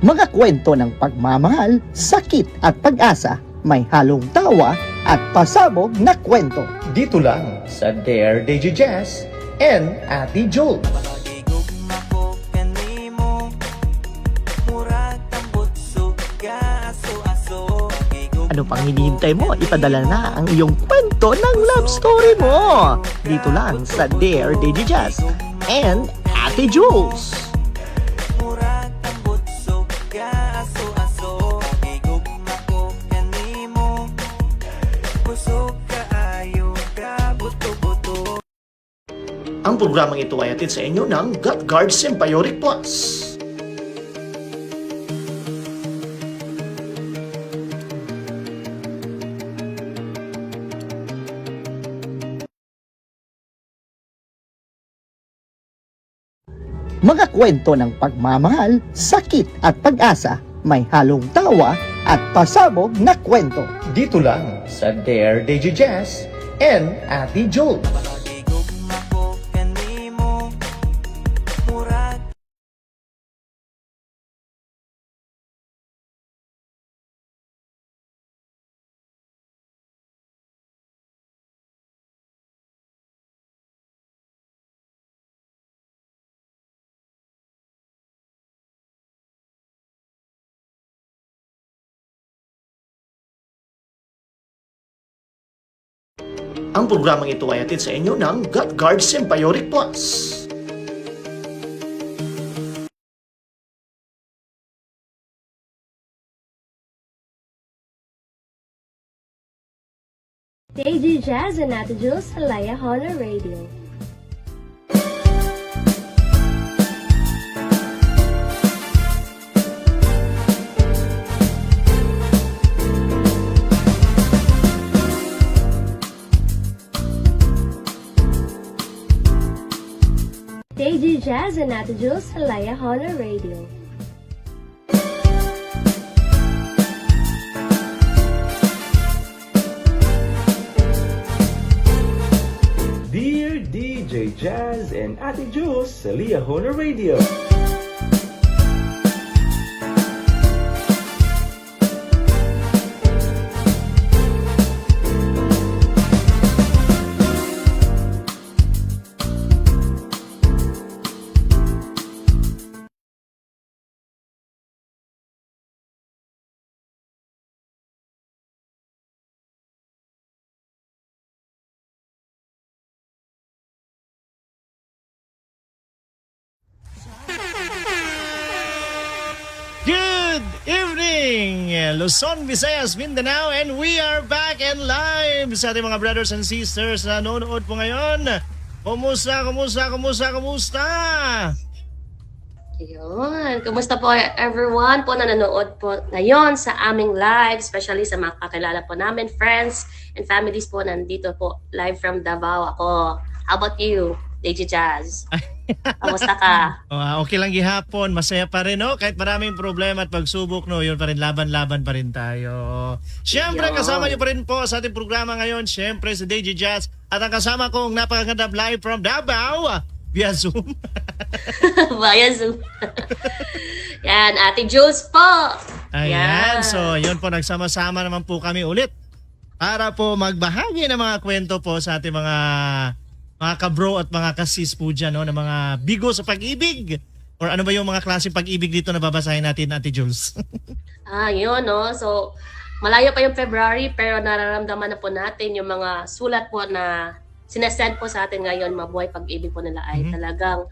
Mga kwento ng pagmamahal, sakit at pag-asa, may halong tawa at pasabog na kwento. Dito lang sa Dare DJ Jazz and Ate Jules. Ano pang hinihintay mo? Ipadala na ang iyong kwento ng love story mo. Dito lang sa Dare DJ Jazz and Ate Jules. Ang programang ito ay hatid sa inyo ng GutGuard Symbiotic Plus. Mga kwento ng pagmamahal, sakit at pag-asa, may halong tawa at pasabog na kwento. Dito lang sa Dare DJ Jazz and Ate Jules. Ang programang ito ay hatid sa inyo ng GutGuard Symbiotic Plus. DJ Jazz and Ate Jules sa Laya Honor Radio. DJ Jazz and Ate Jules sa Laya Honor Radio. Dear DJ Jazz and Ate Jules sa Lia Honor Radio. Good evening, Luzon, Visayas, Mindanao, and we are back and live sa ating mga brothers and sisters na nanonood po ngayon. Kumusta? Yun. Kumusta po everyone po na nanonood po ngayon sa aming live, especially sa mga kakilala po namin, friends and families po nandito po live from Davao ako. How about you, DJ Jazz? Kamusta ka? Okay lang gihapon, masaya pa rin, no? Kahit maraming problema at pagsubok, no? Yun pa rin, laban-laban pa rin tayo. Siyempre, Yun. kasama niyo pa rin po sa ating programa ngayon, siyempre si DJ Jazz. At ang kasama kong napakaganda live from Davao, via Zoom. Via Zoom. Yan, Ate Jules po. Ayan, Yan. so yun po, nagsama-sama naman po kami ulit para po magbahagi ng mga kwento po sa ating mga kabro at mga kasis po dyan, no, ng mga bigo sa pag-ibig. Or ano ba yung mga klaseng pag-ibig dito na babasahin natin, Ate Jules? Yun, no? So, malayo pa yung February pero nararamdaman na po natin yung mga sulat po na sinasend po sa atin ngayon, mabuhay pag-ibig po nila ay talagang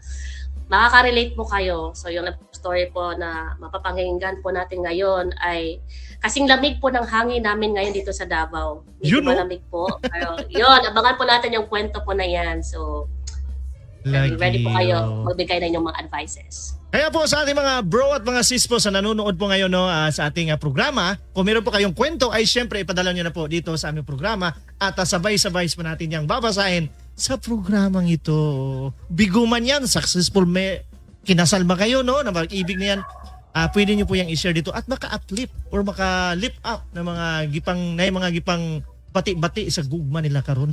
makaka-relate po kayo. So, yung story po na mapapakinggan po natin ngayon ay kasing lamig po ng hangin namin ngayon dito sa Davao. Medyo Yun, no? malamig po. Pero yun, abangan po natin yung kwento po na yan. So, ready po kayo magbigay na inyong mga advices. Kaya po sa ating mga bro at mga sis po sa nanonood po ngayon, no, sa ating programa, kung meron po kayong kwento ay syempre ipadala nyo na po dito sa aming programa at sabay-sabay po natin yung babasahin sa programang ito. Bigo man yan, successful kinasal ba kayo, no, na mag-ibig na yan, pwede nyo po yung i-share dito at maka-uplift or maka-lift up ng mga gipang bati-bati sa gugma nila karon.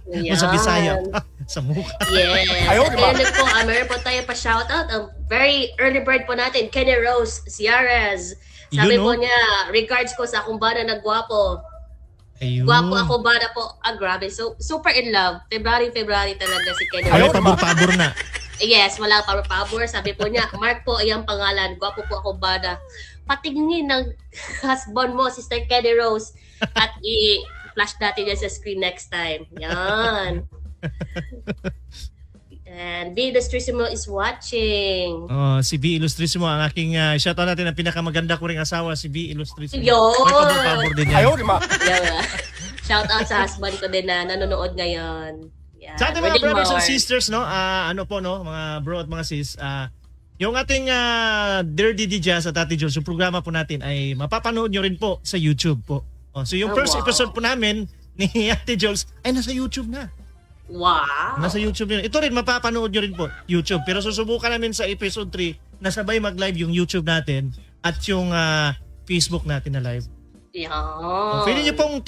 Yan. Sa Bisaya sa mukha. Yes. And po, meron po tayo pa shoutout. Ang very early bird po natin, Kenny Rose Ciares. Sabi Yun, po no? niya, regards ko sa kumbana na gwapo. Ayun. Gwapo ako bana po. Grabe. So, super in love. February talaga si Kenny Ay, Rose. pabor-pabor na. Yes, wala pabor. Sabi po niya, Mark po, iyang pangalan. Gwapo po ako bana. Patingin ng husband mo, Sister Kenny Rose. At i-flash natin yan sa screen next time. Yan. And B. Illustrissimo is watching. Oh, si B. Illustrissimo ang aking shoutout natin ang pinakamaganda ko ring asawa, si B. Illustrissimo. Yun! May pabor-pabor din yan. Yeah. Shout out sa husband ko din na nanonood ngayon. Yeah. Sa ating mga Reading brothers and more. sisters, no? Ano po, no? Mga bro at mga sis, yung ating Dear Didi Jazz at Ate Jules, yung programa po natin ay mapapanood nyo rin po sa YouTube po. So yung first wow. episode po namin ni Ate Jules ay nasa YouTube na. Wow! Nasa YouTube yun. Ito rin, mapapanood nyo rin po, YouTube. Pero susubukan namin sa episode 3 na sabay mag-live yung YouTube natin at yung Facebook natin na live. Yeah. Pwede nyo pong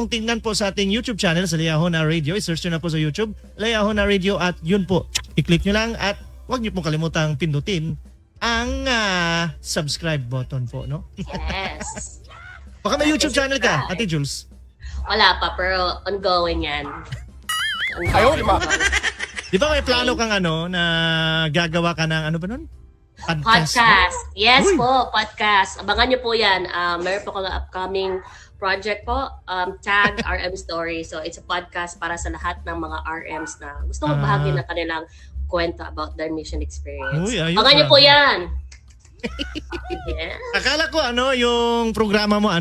tignan po sa ating YouTube channel sa Liahona Radio. I-search nyo na po sa YouTube, Liahona Radio, at yun po, i-click nyo lang at huwag nyo pong kalimutang pindutin ang subscribe button po, no? Yes. Baka may YouTube channel ka, Ate Jules. Wala pa, pero ongoing yan. Di ba may plano kang na gagawa ka ng ano ba nun? Podcast. Yes Uy. po, podcast. Abangan niyo po yan. Meron po kang upcoming project po, Tag RM Story. So it's a podcast para sa lahat ng mga RMs na gusto magbahagi ng kanilang kwento about their mission experience. Uy, ayun Abangan niyo pa. po yan. Yeah. Akala ko yung programa mo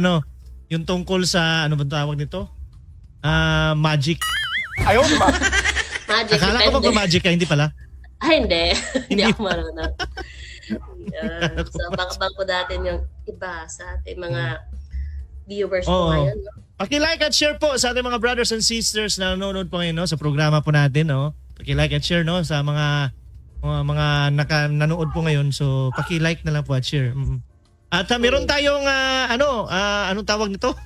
yung tungkol sa ano ba tawag nito? Magic. Magic. Akala ko depende. mag-magic ka, hindi pala. Ay, hindi. Hindi Hindi. ako marunong. Yeah. So, abang po natin yung iba sa ating mga viewers po Oo. ngayon. No? Paki-like at share po sa ating mga brothers and sisters na nanonood po ngayon, no, sa programa po natin, no. Paki-like at share, no, sa mga nanood po ngayon. So, paki-like na lang po at share. At meron tayong anong tawag nito?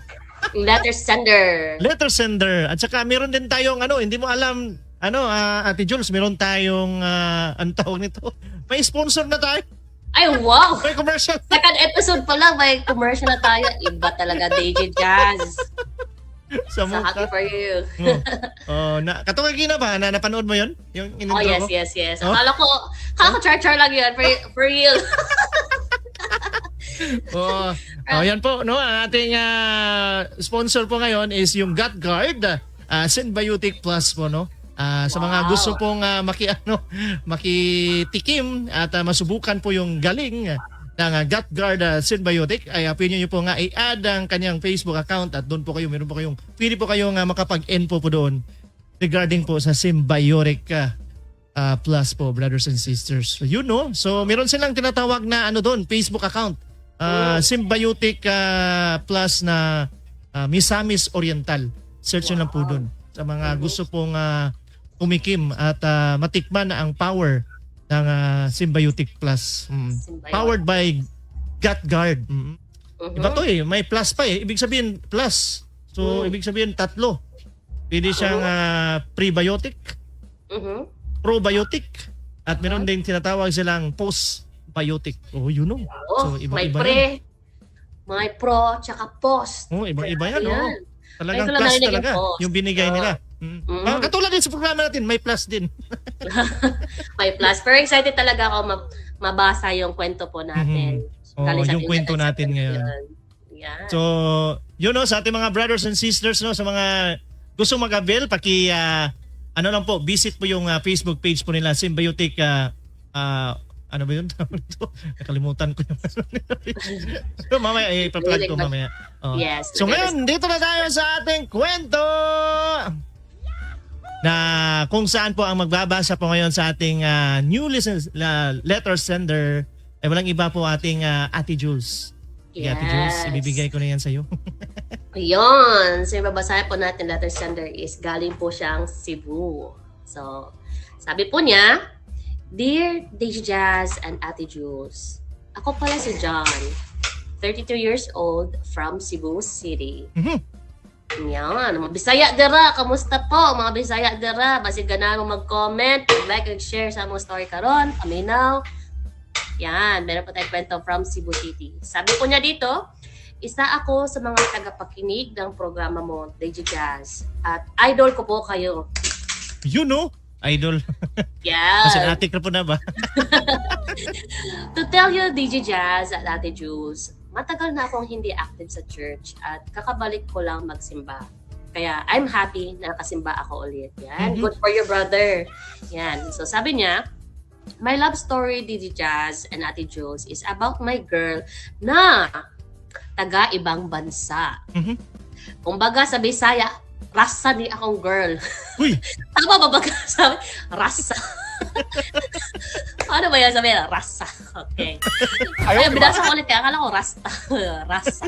Letter sender. Letter sender. At saka meron din tayong hindi mo alam Ate Jules, meron tayong anong tawag nito? May sponsor na tayo. Ay, wow! May commercial. Second episode pa lang, may commercial na tayo. Iba talaga, DJ Jazz. Sa So, happy mukha. for you. Katungagi na ba? Napanood mo yun? Yung Oh, in-intro yes, ko? yes. Oh? Akala ko char-char lang yun. For real. Yan po, no? Ang ating sponsor po ngayon is yung Gut Guard, Synbiotic Plus po, no? Sa mga Wow. gusto pong makitikim at masubukan po yung galing ng Gut Guard Synbiotic, ay pwede nyo po nga i-add ang kanyang Facebook account at doon po kayo, pwede po kayong makapag-info po doon regarding po sa Symbiotic Plus po, brothers and sisters. So, yun, no? So, meron silang tinatawag na doon, Facebook account. Symbiotic Plus na Misamis Oriental. Search nyo lang po doon. Sa mga gusto pong tumikim at matikman ang power ng Symbiotic Plus. Symbiotic. Powered by Gut Guard. Mhm. Iba to may plus pa Ibig sabihin plus. So, ibig sabihin 3. Pwede siyang prebiotic, Mhm. probiotic, at meron din tinatawag silang postbiotic. Oh, you know. Oh, So, may iba-iba pre, yan. may pro, tsaka post. Oh, iba-iba yan, Ayan. oh. Talagang Ngayon ko lang plus narinig yung talaga post. yung binigay Oo. nila. Katulad din sa programa natin, may plus din. May plus. Pero excited talaga ako mabasa yung kwento po natin. Oo, Galing sa yung kwento internet natin ngayon. Yan. So, sa ating mga brothers and sisters, no, sa mga gusto mag-avail, lang po, visit po yung Facebook page po nila, Symbiotic, ano ba yun? Nakalimutan ko yung so, mamaya, ipa-plug ko mamaya. Oh. Yes. So ngayon, dito na tayo sa ating kwento na kung saan po ang magbabasa po ngayon sa ating new letter sender ay walang iba po ating Ate Jules. Sige, Ate Jules, ibibigay ko na yan sa'yo. Yun. So, yung babasahin po natin letter sender is galing po siyang Cebu. So, sabi po niya, Dear DJ Jazz and Ate Jules, ako pala si John, 32 years old from Cebu City. Mhm. Yan, mga Bisaya dira, kamusta po mga Bisaya dira? Basig ganang mag-comment, like and share sa mga story karon, paminaw. Yan, meron po tayong kwento from Cebu City. Sabi po niya dito, isa ako sa mga tagapakinig ng programa mo, DJ Jazz. At idol ko po kayo. You know, idol. Yan. Kasi atik na po na ba? To tell you, DJ Jazz at Ate Jules, matagal na akong hindi active sa church at kakabalik ko lang magsimba. Kaya I'm happy na nakasimba ako ulit. Yan, good for your brother. Yan. So sabi niya, my love story, DJ Jazz and Ate Jules, is about my girl na taga-ibang bansa. Kumbaga sa Bisaya, rasa ni akong girl. Uy! Tama ba sabi? Rasa. Ano ba yan sabi? Rasa. Okay. Ay, binasa ko ulit kaya akala ko rasta. Rasa.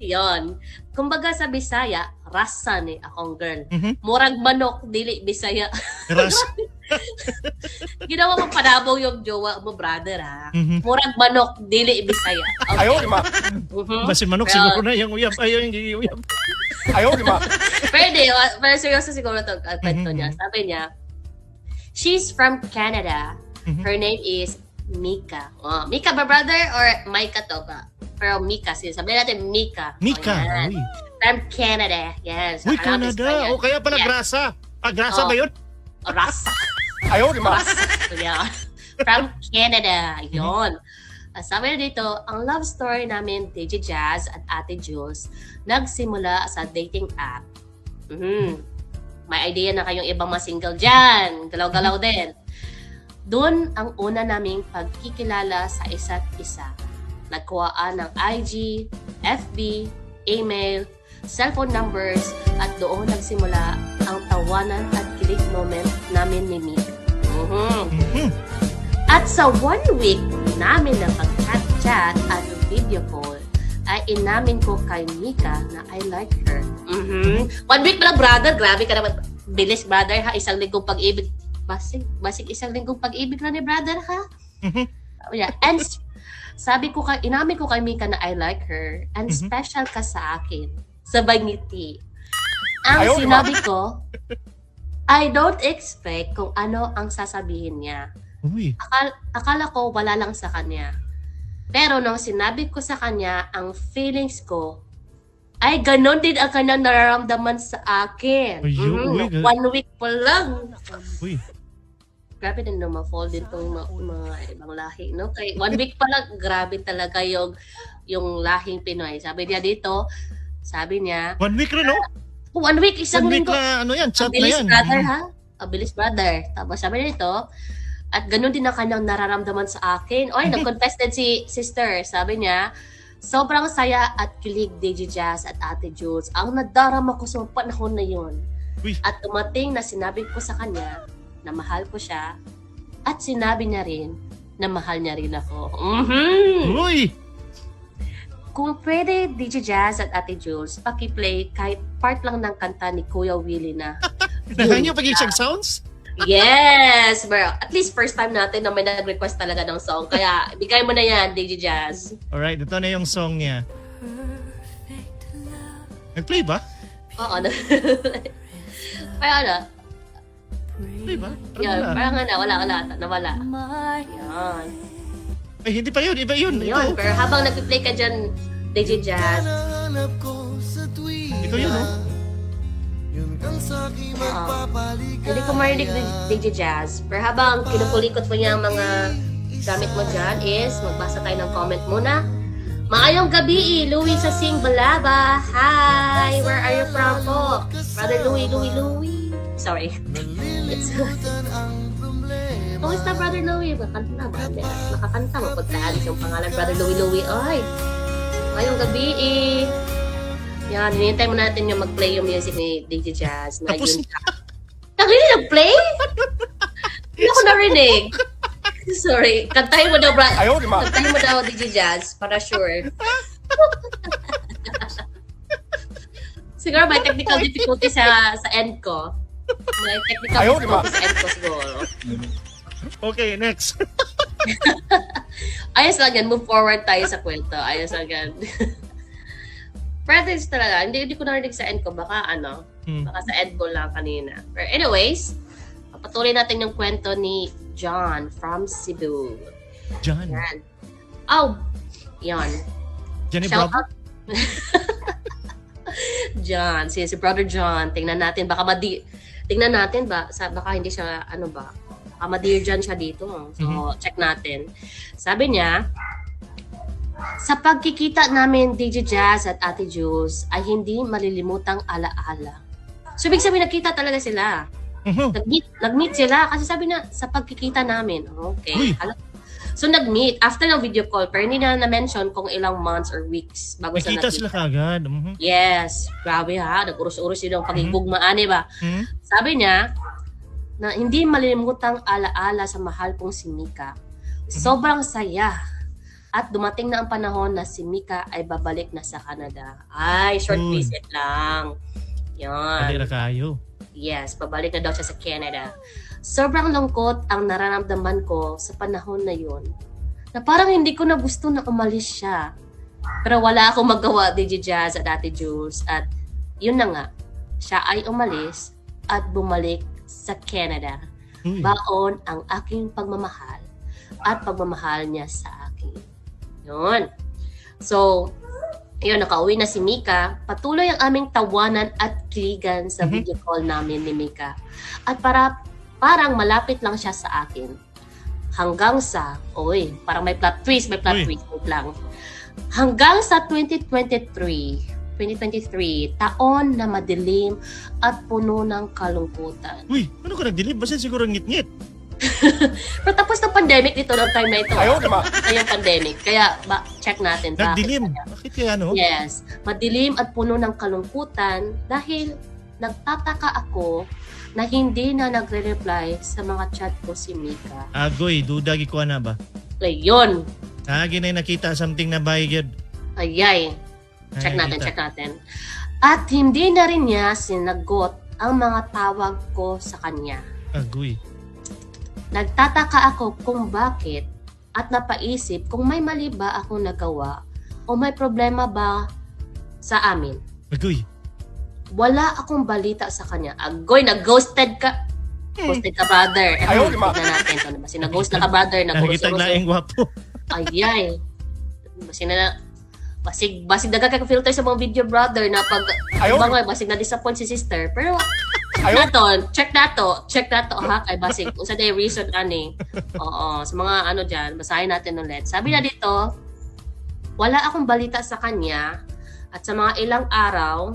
Yon. Kumbaga sa Bisaya, rasa ni akong girl. Murag manok, dili Bisaya. Ras. Ginawa mo panabong yung jowa mo, brother, ha? Murag manok, dili Bisaya. Okay. Ayaw, di ba? Basin manok, Pero- siguro na yung uyab. Ayaw yung uyab. Ayaw, di ba? Pero seryoso siguro ito kwento niya. Sabi niya, she's from Canada. Her name is Mika. Oh, Mika ba, brother? Or Micah to ba? Pero Mika. Sabi natin Mika. Mika. Oh, yan. Uy. From Canada. Yes. Uy, Alam mo, Canada. Español. O kaya pala Yeah. grasa. Ah, grasa Oh. ba yun? Oh, Rasa. Ayaw, di ba? Rasa. Yeah. From Canada. Yun. Sabi na dito, ang love story namin, DJ Jazz at Ate Jules, nagsimula sa dating app. May idea na kayong ibang mga single dyan. Galaw-galaw din. Doon ang una naming pagkikilala sa isa't isa. Nagkuhaan ng IG, FB, email, cellphone numbers, at doon nagsimula ang tawanan at kilig moment namin ni Mika. At sa 1 week namin na pag-chat at video call, ay inamin ko kay Mika na I like her. 1 week pala, brother. Grabe ka naman. Bilis, brother, ha? Isang linggong pag-ibig. Basig isang linggong pag-ibig na ni brother, ha? Yeah. And sabi ko inamin ko kay Mika na I like her and special ka sa akin. Sabay ngiti. Ang Ayaw, sinabi ko, I don't expect kung ano ang sasabihin niya. Uy. Akala ko wala lang sa kanya. Pero nung sinabi ko sa kanya ang feelings ko, ay ganon din ang kanyang nararamdaman sa akin. Ayun, uy, 1 week pa lang. Uy. Grabe din naman fall din tong mga ibang lahi, no? Kay 1 week pa lang, grabe talaga yung lahing Pinoy. Sabi niya dito, sabi niya, 1 week rin, no? 1 week, 1 isang week linggo. na, ano yan, chat na Abilis yan. brother, ha? Abilis brother. Tapos sabi niya ito, at ganun din ang kanyang nararamdaman sa akin. Oy, nag-confess din si sister. Sabi niya, sobrang saya at kilig DJ Jazz at Ate Jules ang nadarama ko sa panahon na yun. Uy. At tumating na sinabi ko sa kanya na mahal ko siya at sinabi niya rin na mahal niya rin ako. Uy. Kung pwede, DJ Jazz at Ate Jules, paki-play kahit part lang ng kanta ni Kuya Willie na. Nahan niyo pag-isang sounds? Yes! Bro, at least first time natin na may nag-request talaga ng song. Kaya, bigay mo na yan, DJ Jazz. Alright, ito na yung song niya. Nag-play ba? Oo, na. Parang ano? Play ba? Yun, Wala. parang ano, wala. Nawala. Yan. Ay, hindi pa yun. Iba yun. Yun, pero habang nag-play ka dyan, DJ Jazz, Ikaw yun, no? hindi ko marinig ni DJ Jazz. Pero habang kinukulikot mo niya ang mga gamit mo dyan is, magbasa tayo ng comment muna. Maayong gabi, Louie sa Sing Balaba. Hi! Where are you from po? Brother Louie. Sorry. Kumusta, Brother Louie? Makakanta na ba? Makakanta mo pagkaalis yung pangalan, Brother Louie. Ay! Maayong gabi, Yan, hinihintay mo natin yung mag-play yung music ni DJ Jazz. Na Tapos yun. Really nag-play? Hindi ako narinig. Sorry. Kantahin mo daw, Ayaw, di ba? Kantahin mo daw, DJ Jazz, para sure. Siguro may technical difficulty sa end ko. May technical Ayaw, di ba? difficulty sa end ko siguro. Okay, next. Ayos lang yan. Move forward tayo sa kwento. Ayos lang yan. Practice talaga. Hindi ko narinig sa end ko. Baka baka sa end ko lang kanina. But anyways, patuloy natin yung kwento ni John from Cebu. John. Yan. Oh, yan. Johnny Shout Bravo? out. John, si Brother John. Tingnan natin. Tingnan natin baka hindi siya, baka ma-dear John siya dito. So, check natin. Sabi niya, sa pagkikita namin, DJ Jazz at Ate Jules, ay hindi malilimutang alaala. So, ibig sabihin, nakita talaga sila. Nag-meet sila kasi sabi na, sa pagkikita namin. Okay. So, nag-meet. After ng video call, pero hindi na na-mention kung ilang months or weeks bago sa Nakita sila kagad. Yes. Grabe ha. Nag-urus-urus yun ang pagigugmaan, ba? Sabi niya, na hindi malilimutang alaala sa mahal kong si Mika. Sobrang saya. At dumating na ang panahon na si Mika ay babalik na sa Canada. Ay, short visit lang. Yan. Palira kayo. Yes, babalik na daw siya sa Canada. Sobrang lungkot ang nararamdaman ko sa panahon na yun. Na parang hindi ko na gusto na umalis siya. Pero wala akong magawa, DJ Jazz at Ate Jules. At yun na nga, siya ay umalis at bumalik sa Canada. Baon ang aking pagmamahal at pagmamahal niya sa akin. Yun. So, yun, nakauwi na si Mika. Patuloy ang aming tawanan at kiligan sa video call namin ni Mika. At parang malapit lang siya sa akin. Hanggang sa, parang may plot twist wait lang. Hanggang sa 2023, taon na madilim at puno ng kalungkutan. Uy, ano ka nagdilim? Basta siguro ngit-ngit. Pero tapos ng pandemic dito ng time na ito. Yung pandemic. Kaya check natin. Nagdilim. Bakit kaya Yes. Madilim at puno ng kalungkutan dahil nagtataka ako na hindi na nagre-reply sa mga chat ko si Mika. Agoy, dudagi ko na ba? Ayun. Ginay nakita something na bayad. Ayay. Check natin. At hindi na rin niya sinagot ang mga tawag ko sa kanya. Agoy. Nagtataka ako kung bakit at napaisip kung may mali ba akong nagawa o may problema ba sa amin. Agoy. Wala akong balita sa kanya. Agoy, nag-ghosted ka. Ghosted ka, brother. Tignan natin. Ito, basi na-ghost na ka, brother. Nakikita na yung gwapo. Ayay. Basig daga ka filter sa mga video, brother, na pag basig na-disappoint si sister. Pero check na to ha, kay basig unsa day reason ani. Oo, sa mga diyan, basahin natin ulit. Sabi na dito, wala akong balita sa kanya at sa mga ilang araw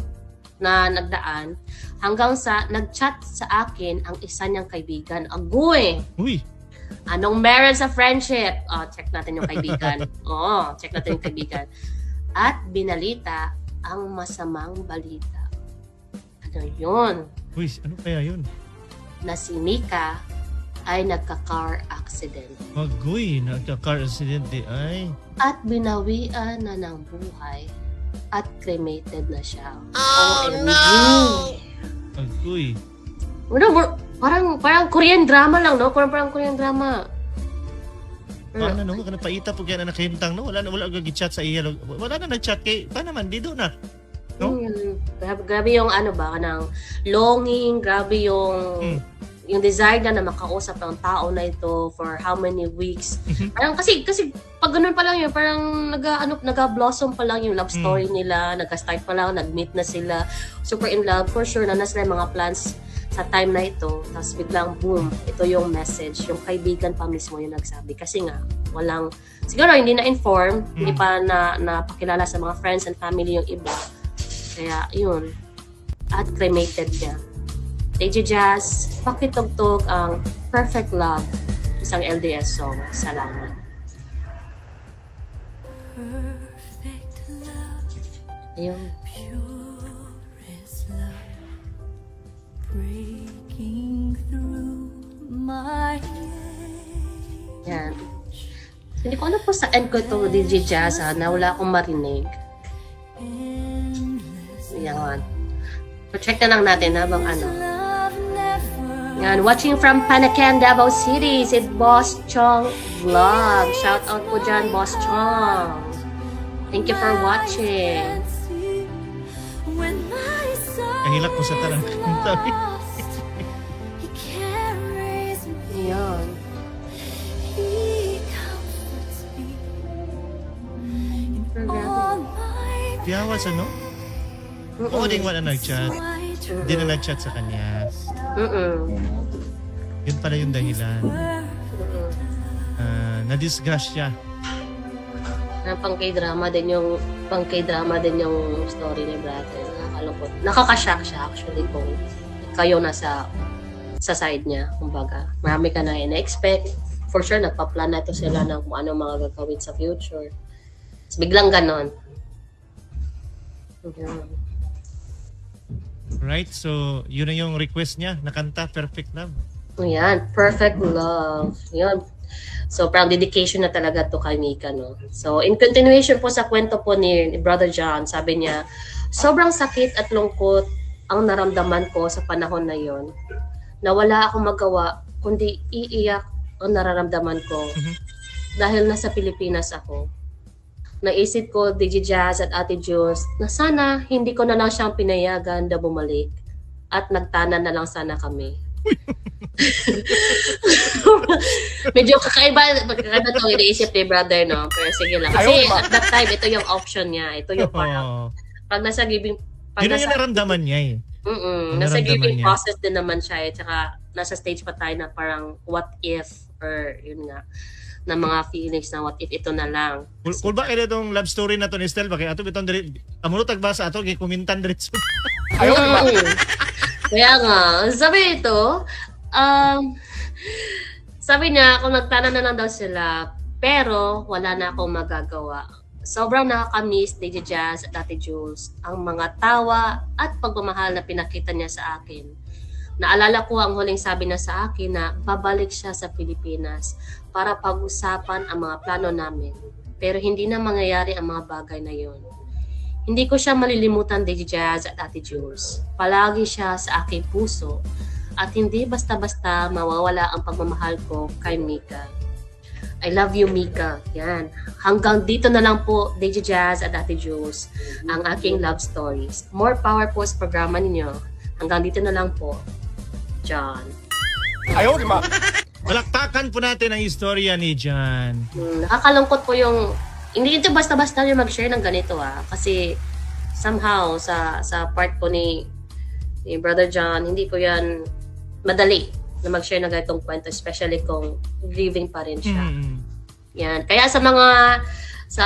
na nagdaan hanggang sa nag-chat sa akin ang isa niyang kaibigan. Agoy. Uy. Anong meron sa friendship? Check natin yung kaibigan. Check natin yung kaibigan. At binalita ang masamang balita. Ano yun? Uy, ano kaya yun? Na si Mika ay nagka-car accident. Agoy, nagka-car accident ay. At binawian na ng buhay at cremated na siya. no! Agoy. Parang Korean drama lang, no? Parang Korean drama. Paano kana paita po kaya na nakahimtang no? Wala gagi-chat sa iya. Wala na nag-chat kay pa naman dito na. No? Grabe yung kanang longing, grabe yung desire na makausap ng tao na ito for how many weeks. Parang kasi pag ganun pa lang yun, parang naga-blossom pa lang yung love story nila, nagka-start pa lang, nag-meet na sila, super in love, for sure na nasa mga plans sa time na ito. Tapos biglang boom, ito yung message, yung kaibigan pa mismo yung nagsabi. Kasi nga, siguro hindi na-inform, hindi pa napakilala sa mga friends and family yung iba. Kaya yun, at cremated niya. DJ Jazz, pakitugtog ang Perfect Love, isang LDS song. Salamat. Ayun. Yan. Hindi ko po sa end ko ito, DJ Jazz, na wala akong marinig. Yan. Check na lang natin habang Yan, watching from Panacan, Davao City, si Boss Chong Vlog. Shout out po dyan, Boss Chong. Thank you for watching. Nahilak mo sa tarang. Sabi. Yun. Piyawas ano? Oo, din wala nag-chat. Hindi na nag-chat sa kanya. Yun pala yung dahilan. Na-disgust siya. Pang K-drama din yung story ni brother. Nakakalungkot. Nakaka-shock siya actually kung kayo nasa sa side niya. Kumbaga, marami ka na in-expect. For sure, nagpa-plan na ito sila ng kung ano mga gagawin sa future. Tapos biglang ganon. Right? So, yun na yung request niya. Nakanta, Perfect Love. Ayan, Perfect Love. Yun. So, parang dedication na talaga to kay Mika, no? So, in continuation po sa kwento po ni Brother John, sabi niya, sobrang sakit at lungkot ang naramdaman ko sa panahon na yon, na wala akong magawa, kundi iiyak ang nararamdaman ko dahil nasa Pilipinas ako. Naisip ko, DJ Jazz at Ate Jules, na sana hindi ko na lang siyang pinayagan na bumalik at nagtanan na lang sana kami. Medyo kakaiba to iniisip ni brother, no? Pero sige lang. Kasi at that time, ito yung option niya. Ito yung parang, pag nasa giving, Yun yung naramdaman niya eh. Nasa Naramdaman giving niya. process din naman siya. At saka, nasa stage pa tayo na parang, what if, or yun nga, na mga feelings na what if ito na lang. Kung ba kaya itong love story na to ni Stel, bakit ato bitong diri, kamulo tagbasa ato, kumintan diretso. Kaya nga, sabi ito, sabi niya, kung nagtanan na lang daw sila, pero wala na akong magagawa. Sobrang nakakamiss, DJ Jazz at Ate Jules, ang mga tawa at pagmamahal na pinakita niya sa akin. Naalala ko ang huling sabi na sa akin na babalik siya sa Pilipinas para pag-usapan ang mga plano namin. Pero hindi na mangyayari ang mga bagay na yon. Hindi ko siya malilimutan, DJ Jazz at Ate Jules. Palagi siya sa aking puso at hindi basta-basta mawawala ang pagmamahal ko kay Mika. I love you, Mika. Yan. Hanggang dito na lang po, DJ Jazz at Ate Jules, ang aking love stories. More power po sa programa ninyo. Hanggang dito na lang po, John. Palakpakan po natin ang istorya ni John. Nakakalungkot po yung, hindi ito basta-basta yung mag-share ng ganito kasi somehow sa part po ni Brother John, hindi po yan madali na mag-share ng ganitong kwento, especially kung grieving pa rin siya. Yan. Kaya sa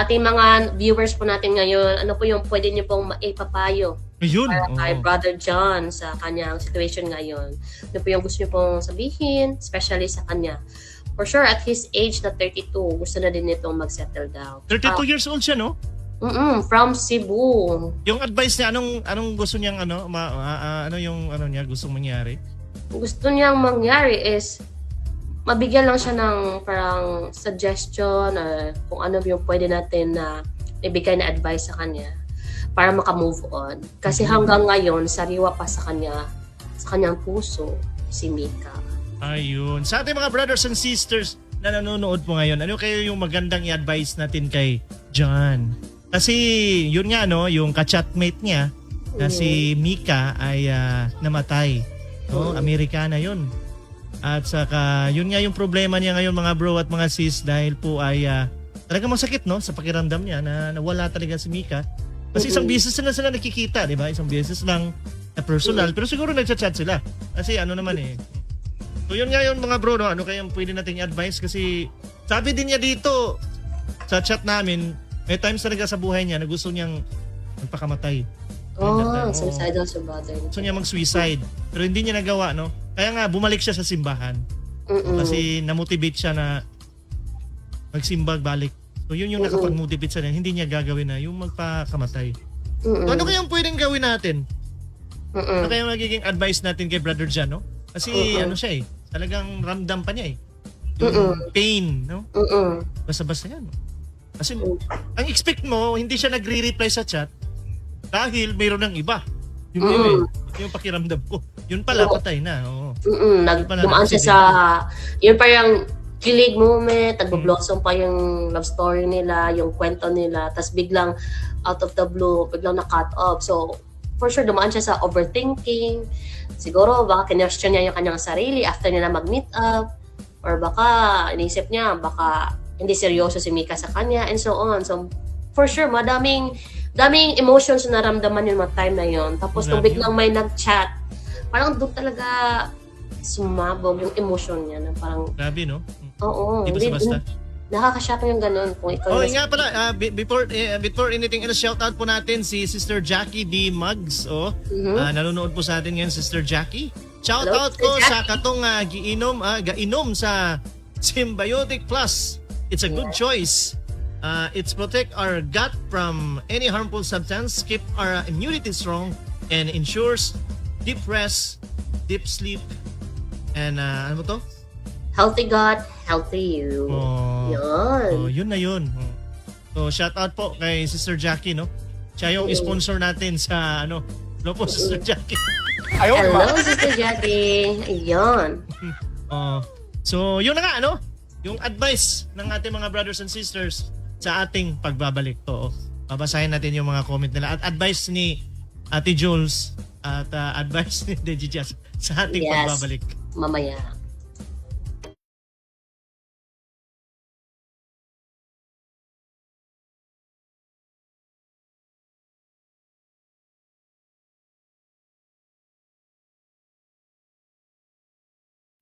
ating mga viewers po natin ngayon, ano po yung pwede niyo pong maipapayo Ayun. para kay Brother John sa kanyang situation ngayon? Ano po yung gusto niyo pong sabihin, especially sa kanya? For sure, at his age na 32, gusto na din nitong mag-settle down. 32 years old siya, no? From Cebu. Yung advice niya, anong gusto niyang ano yung niya gustong mangyari? Gusto niyang mangyari is mabigyan lang siya ng parang suggestion or kung ano yung pwede natin na ibigay na advice sa kanya para maka-move on. Kasi hanggang ngayon, sariwa pa sa kanyang puso, si Mika. Ayun. Sa ating mga brothers and sisters na nanonood po ngayon, ano kayo yung magandang i-advise natin kay John? Kasi yun nga, no, yung ka-chatmate niya na si Mika ay namatay. No? Amerikana yun. At saka, yun nga yung problema niya ngayon mga bro at mga sis dahil po ay talagang masakit, no, sa pakiramdam niya na nawala talaga si Mika. Kasi isang beses na sila nakikita, di ba? Isang beses lang na personal. Pero siguro nagchat-chat sila. Kasi ano naman eh. So yun nga yun mga bro, no? Ano kayang pwede nating advice? Kasi sabi din niya dito sa chat namin, may times talaga sa buhay niya na gusto niyang magpakamatay. Suicidal sa brother. Gusto niya mag-suicide. Pero hindi niya nagawa, no? Kaya nga, bumalik siya sa simbahan. Kasi na-motivate siya na magsimbag balik. So yun yung nakapag-motivate siya na hindi niya gagawin na yung magpakamatay. So, ano kayang pwedeng gawin natin? Ano kayang magiging advice natin kay Brother John, no? Kasi ano siya eh, talagang ramdam pa niya eh. Yung pain, no? Basta-basta yan. Kasi ang expect mo, hindi siya nagre-reply sa chat dahil mayroon ng iba. Yung pakiramdam ko. Yun pala, patay na. Oo. Dumaan siya sa, yun pa yung kilig moment, nagbo-blossom pa yung love story nila, yung kwento nila, tas biglang out of the blue, biglang na-cut off. So, for sure dumaan siya sa overthinking. Siguro baka kinwestiyon niya yung kanyang sarili after nila mag-meet up, or baka inisip niya baka hindi seryoso si Mika sa kanya, and so on. So for sure daming emotions na naramdaman yung mga time na yon. Tapos nung biglang may nag-chat, parang doon talaga sumabog yung emotion niya na parang Grabe, no? oo, Di basta-basta. nakaka-shock yung ganun kung ikaw Oh, nga pala, before anything else, shout out po natin si Sister Jackie D. Muggs. Nanonood po sa atin ngayon, Sister Jackie. Shout Hello, out Sister ko Jackie. sa katong gainom sa Symbiotic Plus. It's a good choice. It's protect our gut from any harmful substance, keep our immunity strong, and ensures deep rest, deep sleep, and ano to? healthy gut, healthy you. Yun. Yun na yun. So, shout out po kay Sister Jackie, no? Siya yung sponsor natin sa, ano, po, Sister Jackie. Hello, Sister Jackie. Ayun. So, yun na nga, ano? Yung advice ng ating mga brothers and sisters sa ating pagbabalik. To, babasahin natin yung mga comment nila. At advice ni Ate Jules at advice ni Deji Jazz sa ating Yes. pagbabalik. Mamaya.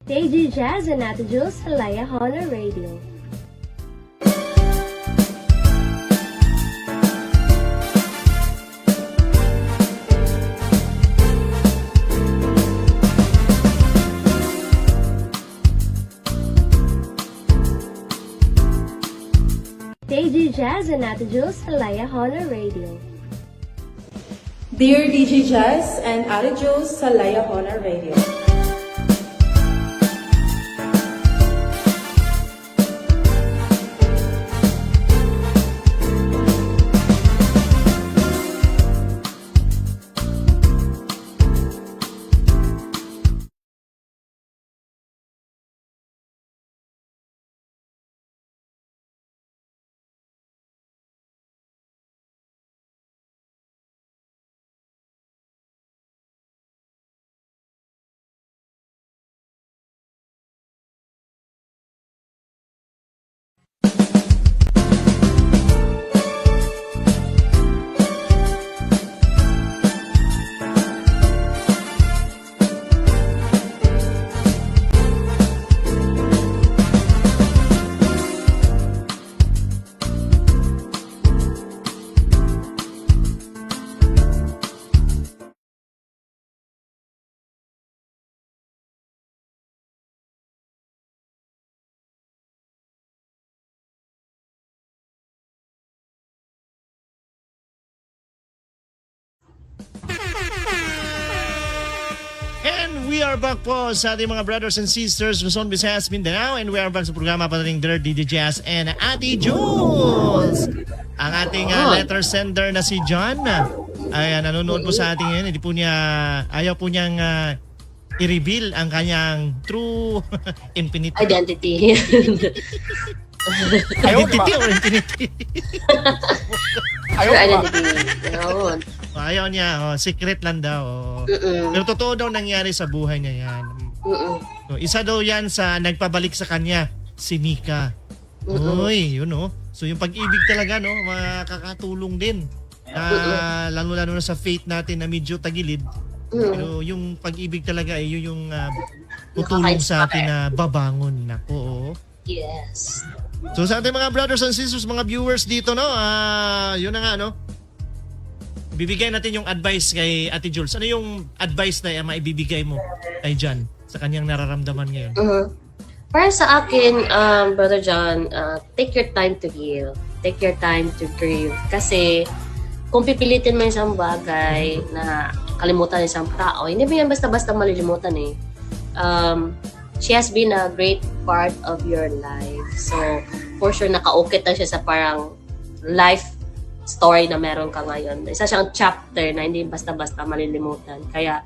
DJ Jazz and Ate Jules Salaya Honor Radio. DJ Jazz and Ate Jules Salaya Honor Radio. Dear DJ Jazz and Ate Jules sa Laya Honor Radio. And we are back po sa ating mga brothers and sisters Luzon, Visayas, Mindanao, and we are back sa programa pa nating Dear DJ Jazz and Ate Jules. Ang ating letter sender na si John ay nanonood po sa ating ngayon. Hindi po niya, ayaw po niyang i-reveal ang kanyang true infinity. Identity. Identity or infinity? True identity. Yun. Ayaw niya, secret lang daw. Pero totoo daw nangyari sa buhay niya yan. So, isa daw yan sa nagpabalik sa kanya, si Mika. Uy, yun no. So yung pag-ibig talaga, no, makakatulong din. Lalo-lalo na sa faith natin na medyo tagilid. Pero yung pag-ibig talaga, yun yung tutulong sa atin na babangon. Nako, Yes. So sa ating mga brothers and sisters, mga viewers dito, no, yun na nga, no. Bibigyan natin yung advice kay Ate Jules. Ano yung advice na maibibigay mo kay John sa kanyang nararamdaman ngayon? Para sa akin, Brother John, take your time to heal. Take your time to grieve. Kasi kung pipilitin mo isang bagay na kalimutan ng isang tao, hindi mo yan basta-basta malilimutan eh. She has been a great part of your life. So, for sure, nakaukit na siya sa parang life story na meron ka ngayon. Isa siyang chapter na hindi basta-basta malilimutan. Kaya,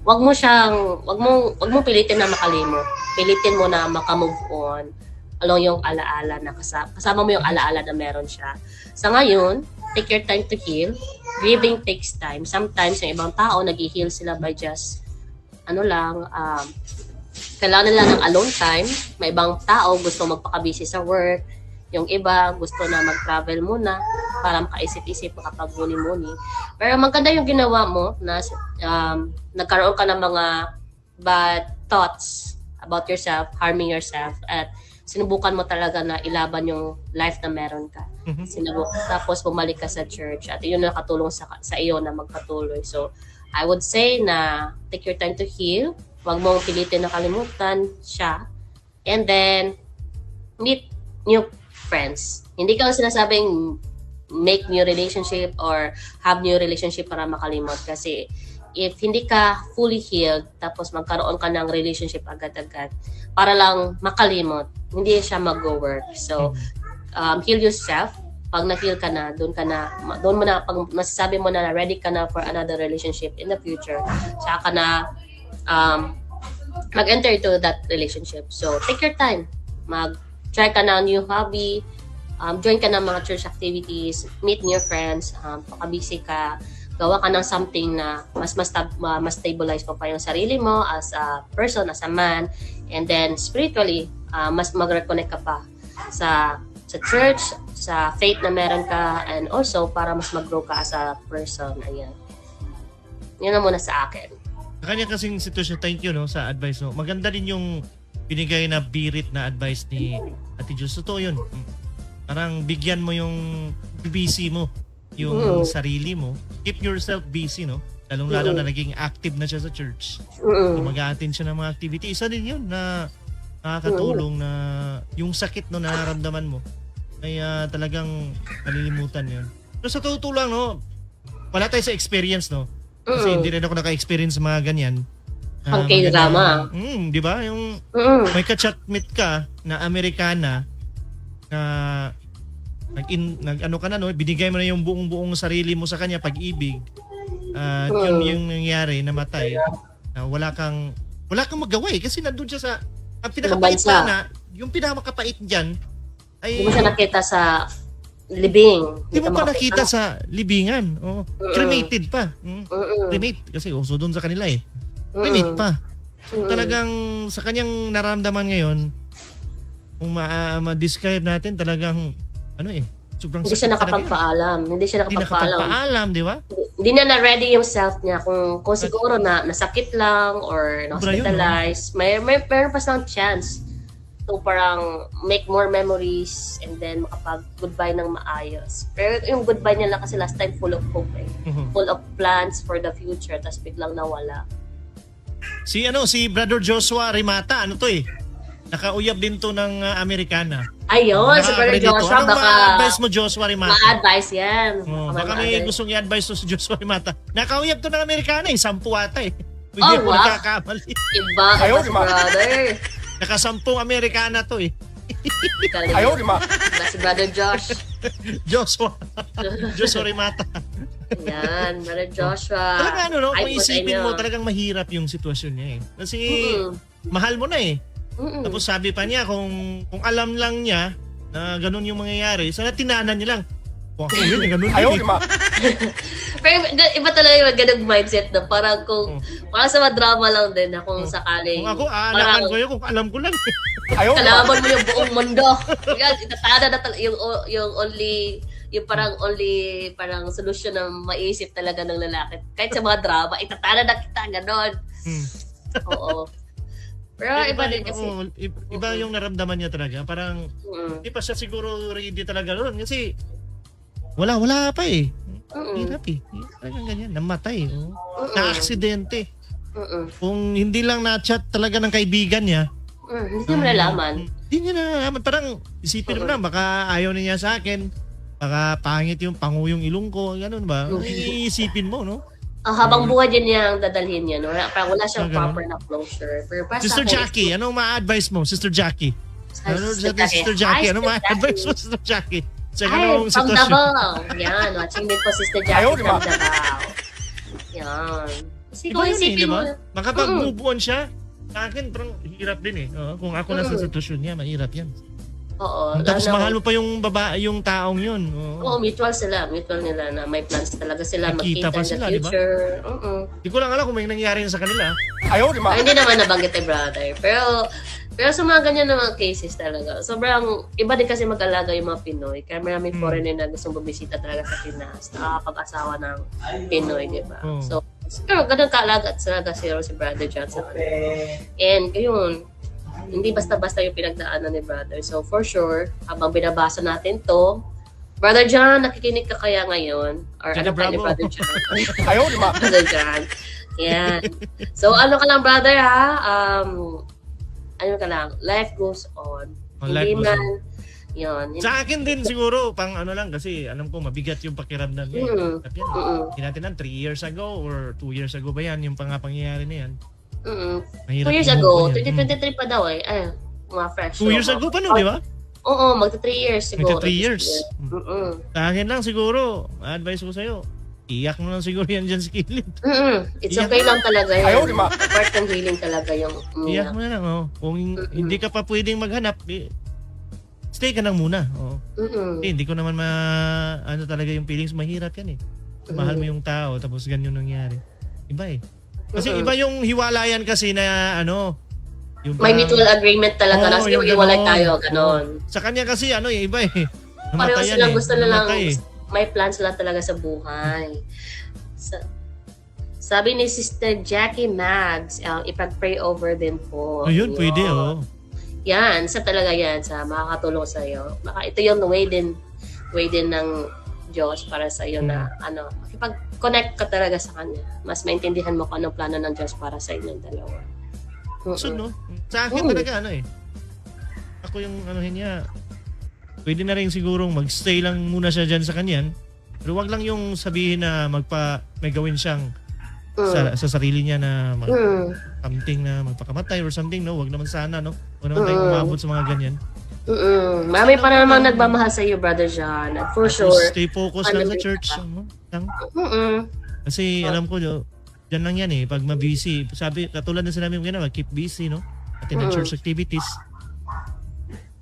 wag mo pilitin na makalimot. Pilitin mo na makamove on along yung alaala na kasama mo yung alaala na meron siya. Sa ngayon, take your time to heal. Grieving takes time. Sometimes yung ibang tao nag-heal sila by just kailangan nila ng alone time. May ibang tao gusto magpaka-busy sa work. Yung iba gusto na mag-travel muna para makaisip-isip, makapag-muni-muni. Pero maganda yung ginawa mo na nagkaroon ka ng mga bad thoughts about yourself, harming yourself, at sinubukan mo talaga na ilaban yung life na meron ka. Tapos bumalik ka sa church at yun nakatulong sa iyo na magpatuloy. So, I would say na take your time to heal. Huwag mong pilitin na kalimutan siya. And then, meet new friends. Hindi ka sinasabing make new relationship or have new relationship para makalimot. Kasi if hindi ka fully healed, tapos magkaroon ka ng relationship agad-agad, para lang makalimot, hindi siya mag-work. So, heal yourself. Pag na-heal ka na, doon mo na, pag masasabi mo na ready ka na for another relationship in the future, saka ka na mag-enter into that relationship. So, take your time. Mag-try ka ng new hobby, join ka ng mga church activities, meet new friends, paka-busy ka, gawa ka ng something na mas stabilize mo pa yung sarili mo as a person, as a man, and then spiritually, mas mag-reconnect ka pa sa church, sa faith na meron ka, and also para mas mag-grow ka as a person. Ayan. Yun na muna sa akin. Sa kanya kasing sitwasyon, thank you sa advice mo. Maganda din yung binigay na birit na advice ni Ate Jules. Totoo yun. Parang bigyan mo yung busy mo, yung sarili mo. Keep yourself busy, no? Lalong-lalo na naging active na siya sa church. So, mag-a-attend siya ng mga activity. Isa din yun na nakakatulong na yung sakit no nararamdaman mo ay talagang malilimutan yun. So sa totoo lang, no, wala tayo sa experience, no? Kasi hindi rin ako naka-experience sa mga ganyan. Pang K-drama. Di ba? Yung may ka-chatmate ka na Amerikana na nag-ano ka na, no? Binigay mo na yung buong sarili mo sa kanya, pag-ibig. Yun yung nangyari, namatay. Wala kang magawa kasi nandun siya sa ang pinakapait na, yung pinamakapait dyan ay hindi mo siya nakita sa libing. Hindi mo pa nakita sa libingan. Cremated pa. Cremate kasi uso doon sa kanila eh. Cremate pa. Talagang sa kanyang nararamdaman ngayon, kung ma-describe natin talagang sobrang hindi siya nakapagpaalam. Hindi siya nakapagpaalam, di ba? Hindi na ready yung self niya. Kung siguro na nasakit lang or na-hospitalized, meron pa siyang chance to parang make more memories and then makapag-goodbye ng maayos. Pero yung goodbye niya lang kasi last time full of hope full of plans for the future, tapos biglang nawala. Si Brother Joshua Rimata, nakauyab din to ng Amerikana. Ayun, si Brother Joshua, Anong ma-advise mo, Joshua Rimata? Ma-advise yan. Baka may gustong i-advise to si Joshua Rimata. Nakauyab to ng Amerikana 10 ata Hindi wow. nakakamali. Iba si brother. Naka-10 Amerikana to Ayaw, di ba? Si Brother Josh. Joshua Rimata. Yan, Brother Joshua. Talaga kung isipin mo, talagang mahirap yung sitwasyon niya Kasi mahal mo na Tapos sabi pa niya, kung alam lang niya na ganun yung mangyayari, sana tinanan niya lang. Kung ako yun, ganun din Pero iba talaga yung ganung mindset na parang parang sa drama lang din na kung sakaling kung ako, aanakan ko yun kung alam ko lang. Kalaban mo yung buong mundo. Itatada na talaga yung parang solusyon na maisip talaga ng lalaki. Kahit sa mga drama, itatada na kita, ganon. Oo. Pero iba din kasi. Iba yung naramdaman niya talaga. Parang hindi pa siya siguro ready talaga doon. Kasi wala pa Hirap Talagang ganyan. Namatay. Na-aksidente. Kung hindi lang na-chat talaga ng kaibigan niya, hindi mo nalaman. Hindi niya nalaman. Parang isipin mo na, baka ayaw niya sa akin. Baka pangit yung panguyong ilong ko. Ganun ba? Iisipin mo, no? Habang buhay din niya ang dadalhin niya, no? Parang wala siyang proper na closure. Pero Sister Jackie, anong ma-advise mo, Sister Jackie? Sister Jackie, anong ma-advise mo, Sister Jackie? Sa ganong from sitwasyon. Davao. Yan, watching din po Sister Jackie from Davao. Yan. Kasi kung isipin mo, makapag-move on siya, sa akin parang hirap din Kung ako nasa sitwasyon niya, mahirap yan. Oo. Tapos lalo na- mahal mo pa yung babae, yung taong yun. Oo, mutual sila. Mutual nila na may plans talaga sila Nakita magkita pa in the sila, di ba? future. Oo. Di ko lang alam kung may nangyari na sa kanila. Ay, hindi naman nabanggit ni brother. Pero sa mga ganyan na mga cases talaga, sobrang iba din kasi mag-alaga yung mga Pinoy. Kaya maraming foreigner na gustong bumisita talaga sa Pinas, nakakapag-asawa ng Pinoy, di ba? Oo. So, pero ganun kaalaga talaga si Brother John sa kanila. And yun, hindi basta-basta yung pinagdaanan ni brother. So for sure, habang binabasa natin to, Brother John, nakikinig ka kaya ngayon? Or Johnny ano pa ni Bravo. Brother John? Brother John. Yan. So ano ka lang brother ha? Ano ka lang, life goes on. Oh, life Hindi goes man, yun. Sa akin din siguro, pang ano lang, kasi alam ko mabigat yung pakiramdam niya. Mm. Tapos yan, Mm-mm. hindi natin lang, 3 years ago or 2 years ago ba yan, yung pangyayari na yan. Mm-mm. Mahirap 2 years i-move ago, on yan. 2023 pa daw eh. Ay, mga fresh. 2 years ago pa no, di ba? Oo, magta 3 years siguro. Magta 3 years. Mm-mm. Sa akin lang siguro, advice ko sa'yo, iyak mo lang siguro yan dyan sa kilid. It's Iyak okay mo. lang talaga yun. Part ng healing talaga yung Iyak mo na lang, oh. Kung hindi ka pa pwedeng maghanap, stay ka lang muna. Oh. Hindi ko naman ano talaga yung feelings, mahirap yan eh. Mahal mo yung tao, tapos ganyan nangyari. Iba eh. Kasi iba yung hiwalayan kasi na ano, yung May parang- mutual agreement talaga na Oo, sige, yung iwalay ganon. tayo, ganon. Sa kanya kasi ano eh, iba eh. Pareho Namatayan silang eh. gusto na lang, Namatay eh. may plans sila talaga sa buhay. Sabi ni Sister Jackie Mags, ipag-pray over din po. Ayun, pwede oh. Yan, sa talaga yan, sa makakatulong sa iyo. Ito yung way din ng Diyos para sa iyo na ano, makipag-connect ka talaga sa Kanya. Mas maintindihan mo kung anong plano ng Diyos para sa inyong dalawa. So no, sa akin talaga ano eh. Ako yung anuhin niya, pwede na rin sigurong magstay lang muna siya dyan sa kanyan. Pero wag lang yung sabihin na may gawin siyang sa sarili niya na something na magpakamatay or something, no? Wag naman sana, no? Wag naman tayo umabot sa mga ganyan. Marami pa naman nagmamahal sa iyo, Brother John. And for Tapos sure. stay focused lang sa church. Ano? Kasi alam ko, dyan lang yan eh. Pag ma-busy, sabi, katulad na sinabi mo ganun, keep busy, no? Atin ang church activities.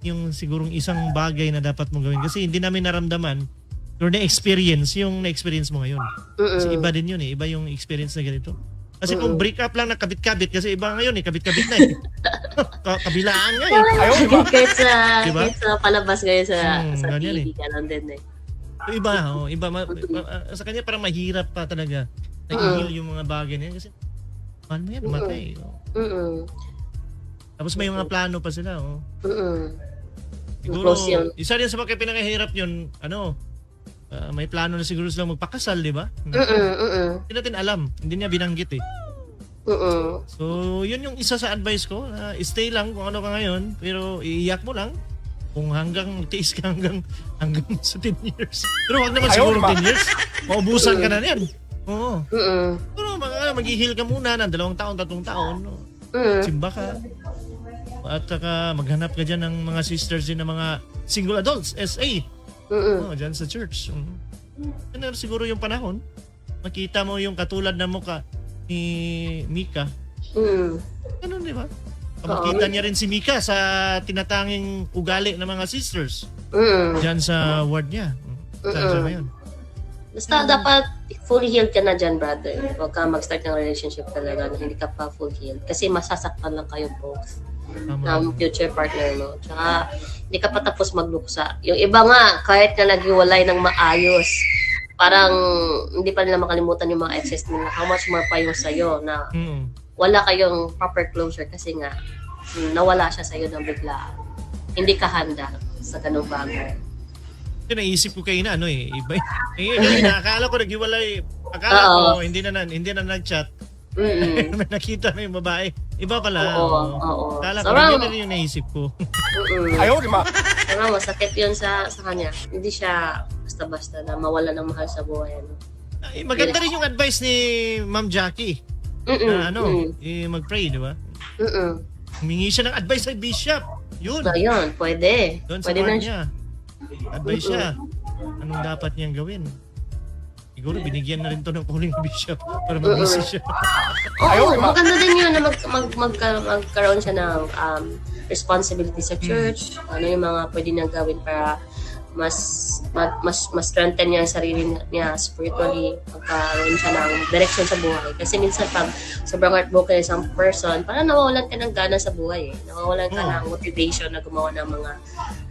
Yung sigurong isang bagay na dapat mong gawin. Kasi hindi namin naramdaman or na-experience yung na-experience mo ngayon. Kasi iba din yun eh. Iba yung experience na ganito. Kasi kung break up lang na kabit-kabit, kasi iba ngayon eh, kabit-kabit na eh. Kabilaan nga eh. kahit sa, Diba? kahit sa palabas ngayon sa ganyan TV, ganun din eh. So, iba, iba. Sa kanya parang mahirap pa talaga na-heal yung mga bagay na yan. Kasi, mahal mo yan, matay. Tapos may mga plano pa sila. Siguro, Close yun. isa rin sa mga pinakahirap yun, may plano na siguro silang magpakasal, di ba? Hindi natin alam. Hindi niya binanggit eh. So, yun yung isa sa advice ko. Stay lang kung ano ka ngayon, pero iiyak mo lang. Kung hanggang tiis ka hanggang sa 10 years. Pero wag naman siguro 10 years. Maubusan ka na yan. Oo. Pero mag-i-heal ka muna ng 2 taon, 3 taon. No? Simba ka. At saka maghanap ka dyan ng mga sisters din ng mga single adults, SA. Dyan sa church. Yan na siguro yung panahon. Makita mo yung katulad na mukha ni Mika. Ganun, di ba? Makita niya rin si Mika sa tinatanging ugali ng mga sisters. Diyan sa ward niya. Saan siya ngayon? Basta dapat fully healed ka na dyan, brother. Huwag ka mag-start ng relationship talaga na hindi ka pa full healed. Kasi masasaktan lang kayo both ng future partner mo. Tsaka hindi ka pa tapos magluksa. Yung iba nga, kahit na naghiwalay ng maayos, parang hindi pa nila makalimutan yung mga exes nila. How much more pa yung sa'yo na wala kayong proper closure kasi nga nawala siya sa'yo ng biglaan. Hindi ka handa sa ganung bagay. Ito naisip ko kayo na iba. Akala ko naghiwalay. Akala ko hindi na nag-chat. May nakita na yung babae. Iba pala. Oo. Akala ko Sarang, yun yung naisip ko. Sarang, masakit yun sa kanya. Hindi siya basta-basta na mawala ng mahal sa buhay. Maganda rin yung advice ni Ma'am Jackie. Na mag-pray, di ba? Humingi siya ng advice sa bishop. Yun. So, yun, pwede. Doon sa Pwede ward na niya. Advice siya. Anong dapat niyang gawin? Siguro binigyan na rin to ng Pauling Bishop para mag-busy siya. Oo, maganda din yun na magkaroon siya ng responsibility sa church. Ano yung mga pwede niyang gawin para mas strengthen niya ang sarili niya spiritually, magkaroon siya ng direction sa buhay. Kasi minsan pag sobrang heartbroken isang person, parang nawawalan ka ng gana sa buhay eh. Nawawalan ka ng motivation na gumawa ng mga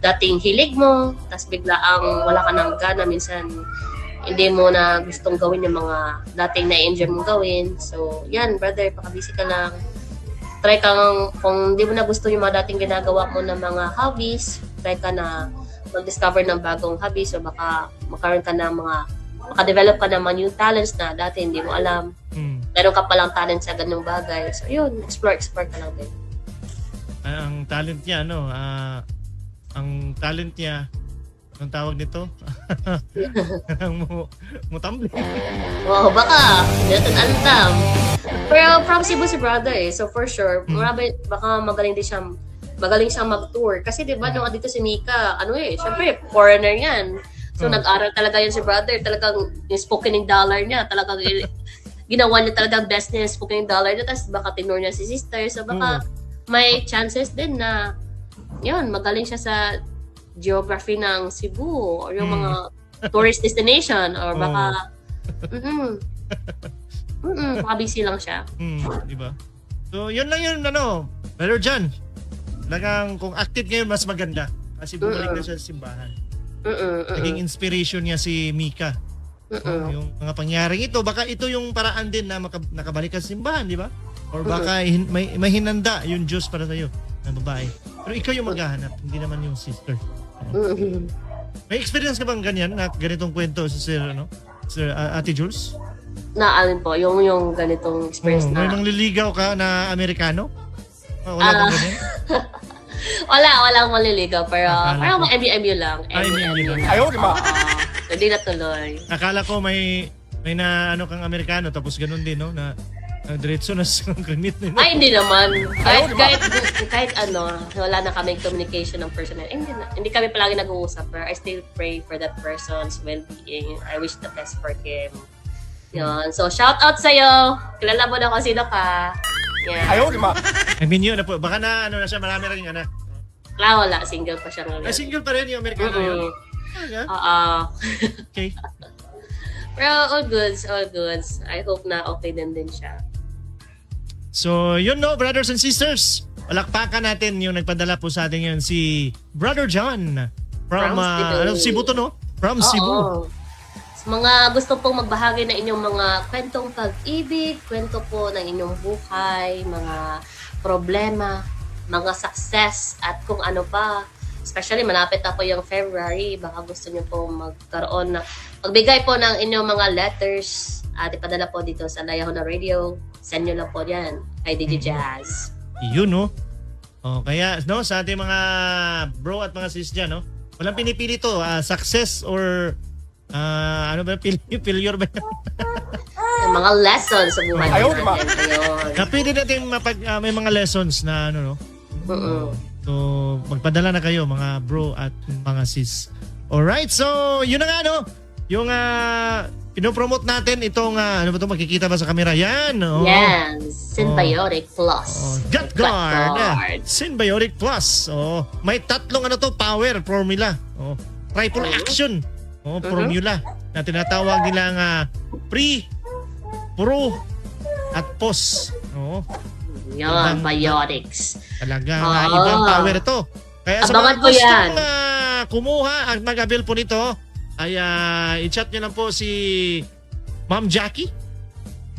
dating hilig mo, tapos biglaang wala ka ng gana, minsan hindi mo na gustong gawin yung mga dating na-enjoy mong gawin. So, yan, brother, pakabisi ka lang. Try kang, kung hindi mo na gusto yung mga dating ginagawa mo ng mga hobbies, try ka na mag-discover ng bagong hobbies o baka magkaroon ka ng mga, makadevelop ka ng mga new talents na dati hindi mo alam. Meron ka palang talent sa ganung bagay. So, yun, explore ka lang din. Ang talent niya, ang talent niya, ang tawag nito? Mutamble. Wow, baka. Hindi natin alam. Pero from Cebu si brother eh. So for sure, marami, baka magaling siyang mag-tour. Kasi diba nung dito si Mika, syempre, foreigner yan. So nag-aral talaga yan si brother. Talagang yung spoken dollar niya. Talagang ginawa niya talagang best niya yung spoken dollar niya. Tapos baka tinur niya si sister. So baka may chances din na yun, magaling siya sa geography ng Cebu or yung mga tourist destination or baka baka busy lang siya. Di ba? So, yun lang yun, Brother John, talagang kung active ngayon, mas maganda. Kasi bumalik na siya sa simbahan. Naging inspiration niya si Mika. Yung mga pangyaring ito, baka ito yung paraan din na nakabalik ka sa simbahan, di ba? Or baka may hinanda yung Diyos para sa'yo na babae. Pero ikaw yung maghahanap, hindi naman yung sister. May experience ka bang ganyan na ganitong kwento sa Sir Ate Jules? Na alin po, yung ganitong experience May na. nangliligaw ka na Amerikano? Wala bang ganyan? Walang maliligaw, pero Akala parang ko. MU lang. MU lang. Ayaw, di ba? Hindi natuloy. Akala ko may na kang Amerikano tapos ganun din, no? Na diretso na sa kamit nila. Ay, hindi naman. Kahit wala na kaming communication ng personal. Hindi kami palagi nag-uusap, pero I still pray for that person's well-being. I wish the best for him. Yun. So, shout out sa'yo. Kilala mo na kung sino ka. Yeah. Ayaw, di ba? I mean yun, baka na siya, marami rin anak. Wala. Single pa siya ngayon. Single pa rin yung Amerikano yun. Okay. Pero all goods. I hope na okay din siya. So, yun brothers and sisters. Palakpakan natin yung nagpadala po sa atin yun, si Brother John from Cebu to, no? From Cebu. Sa mga gusto pong magbahagi ng inyong mga kwentong pag-ibig, kwento po ng inyong buhay, mga problema, mga success, at kung ano pa. Especially malapit na po yung February, baka gusto niyo po magbigay po ng inyong mga letters at ipadala po dito sa Layahon na Radio. Send nyo lang po yan kay DJ Jazz. Yun, no? Kaya, sa ating mga bro at mga sis dyan, walang pinipili to, success or failure ba yan? Yung mga lessons sa buhay natin. Na pwede natin may mga lessons na So, magpadala na kayo mga bro at mga sis. Alright, so yun na nga yung pinopromote natin itong makikita ba sa camera? Yan. Yes, Symbiotic Plus. Gut Guard. Symbiotic Plus. May tatlong power formula. Triple action. Formula na tinatawag nilang pre, pro, at post. Yan, biotics. Talaga ibang power ito. Kaya sa mga gustong kumuha at mag-avail po nito, ay i-chat nyo lang po si Ma'am Jackie.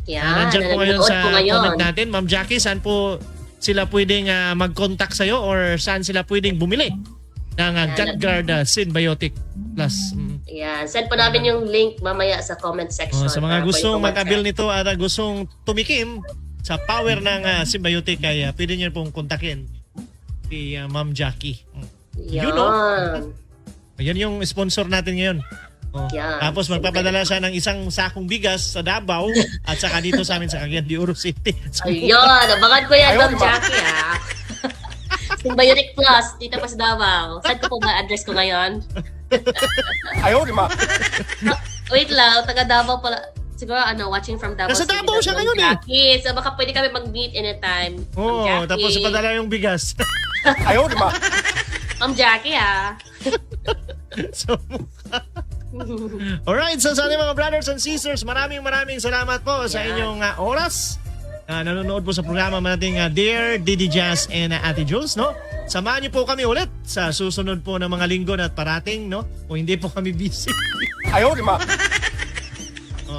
Yan, nandyan po ngayon sa ngayon. comment natin. Ma'am Jackie, saan po sila pwedeng mag-contact sa'yo or saan sila pwedeng bumili ng Gut Guard Symbiotic Plus? Yan, send po namin yung link mamaya sa comment section. Sa mga gustong mag-avail nito at gustong tumikim sa power ng Symbiotic, ay pwede nyo pong kontakin si Ma'am Jackie. Yan. Yan yung sponsor natin ngayon. Tapos magpapadala siya ng isang sakong bigas sa Davao at saka dito sa amin sa Cagayan de Oro City. Ayun, abangan ko yan, Ma'am Jackie Symbiotic Plus, dito pa sa Davao. Saan ko po ba address ko ngayon? Ayaw, di ba? Wait lang, taga Davao pala. Siguro watching from Davao. Nasa City Davao na siya Ma'am ngayon eh. Jackie. So baka pwede kami mag-meet anytime. Oo, Ma'am Jackie. tapos ipadala yung bigas. Ma'am Jackie So, alright, so sa ating mga brothers and sisters, maraming salamat po sa inyong oras. Nanonood po sa programa nating Dear DJ Jazz and Ate Jules, no? Samahan niyo po kami ulit sa susunod po ng mga linggo na parating, no? Kung hindi po kami busy.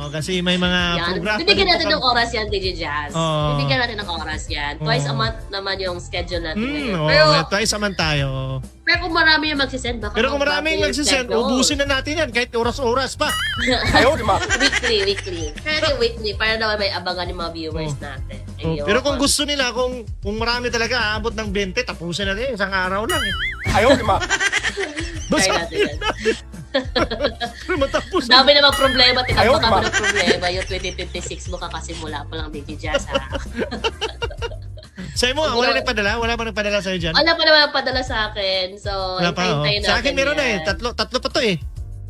Kasi may mga programa. Bibigyan natin ng oras yan, DJ Jazz. Oo. Bibigyan natin ng oras yan. Twice a month naman yung schedule natin ngayon. Twice naman tayo. Pero kung marami yung magsisend, baka Pero kung magbago maraming yung nagsisend, schedule. ubusin na natin yan kahit oras-oras pa. Weekly. Pero weekly, para naman may abangan yung mga viewers natin. Ayun. Pero kung gusto nila, kung marami talaga aabot ng 20, tapusin natin isang araw lang. Try natin yan. Matapos. Dami namang problema, tinagpa ka mo ng problema. Yung 2026 mo kakasimula pa lang, DJ Jazz, ha? Sa'yo mo, wala nagpadala? Wala pa nagpadala sa'yo dyan? Wala pa naman padala sa akin. So, Wala pa, hintayin natin Sa akin meron yan. Tatlo pa to eh.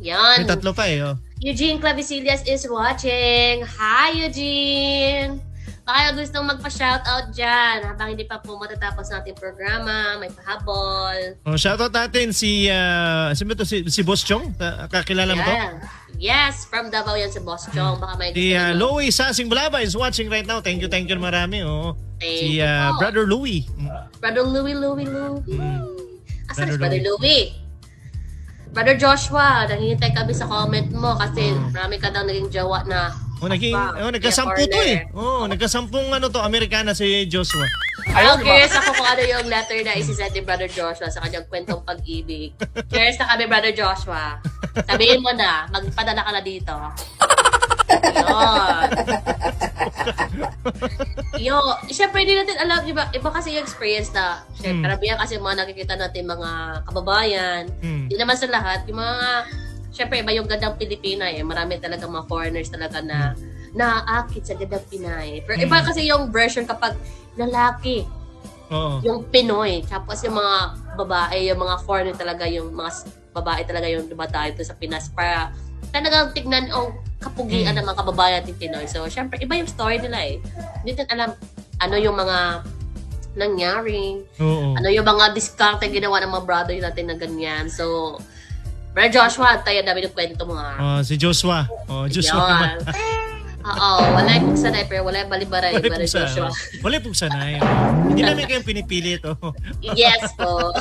Yan. May tatlo pa eh. Eugene Clavisillas is watching. Hi, Eugene! Baka gustong magpa-shoutout dyan habang hindi pa po matatapos natin programa, may pahabol. Shoutout natin si Boss Chong. Kakilala mo to? Yes, from Davao yan si Boss Chong. Baka may Si gusto naman. Louie Sasing Bulaba is watching right now. Thank you marami. Thank Si you po. Brother Louie. Brother Louie. Asan si Brother Brother Louie? Brother Joshua, naghihintay kami sa comment mo kasi marami ka daw naging jowa na Nagkasampu to eh. Nagkasampung Amerikana si Joshua. Curious ako kung ano yung letter na isisend ni Brother Joshua sa kanyang kwentong pag-ibig. Curious na kami, Brother Joshua. Sabihin mo na, magpadala ka na dito. Siyempre hindi natin alam, iba kasi yung experience na, karamihan kasi mga nakikita natin mga kababayan, hindi naman sa lahat, yung mga, siyempre iba yung gandang Pilipina eh, marami talaga mga foreigners talaga na naaakit sa gandang Pinay. Pero iba kasi yung version kapag lalaki, yung Pinoy, tapos yung mga babae, yung mga foreigner talaga, yung mga babae talaga yung dumadayo to sa Pinas para talagang tignan ang kapugian ng mga kababayan natin Pinoy. So, syempre, iba yung story nila eh. Hindi natin alam ano yung mga nangyari, ano yung mga diskarte ginawa ng mga brothers natin na ganyan. So, Brother Joshua, tayo dami ng kwento mo ha. Si Joshua. Joshua naman. Wala yung pugsanay, pero wala yung balibaray, Brother Joshua. Wala yung pugsanay. Hindi namin kayong pinipilit. Yes po.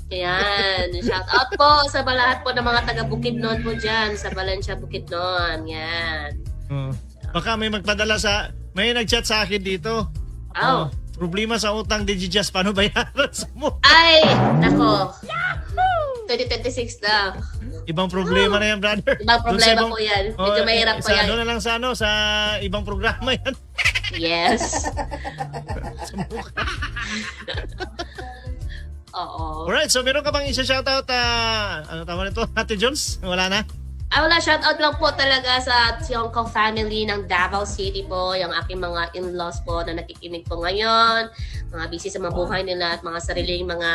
Ayan, shout out po sa lahat po ng mga taga Bukidnon po dyan, sa Valencia, Bukidnon. Yan. Baka may may nag-chat sa akin dito. Problema sa utang Digijazz, paano bayaran sa mo? Ay, nako. 2026 na. Ibang problema na yan, brother. Ibang problema po yan. Medyo mahirap po yan. Ano na lang sa ibang programa yan. Yes. Oo. Alright, so meron ka bang isa-shoutout ano tawag nito? Ate Jones? Wala na? Wala, shoutout lang po talaga sa Tiong Kong family ng Davao City po, yung aking mga in-laws po na nakikinig po ngayon, mga busy sa mga buhay nila at mga sariling mga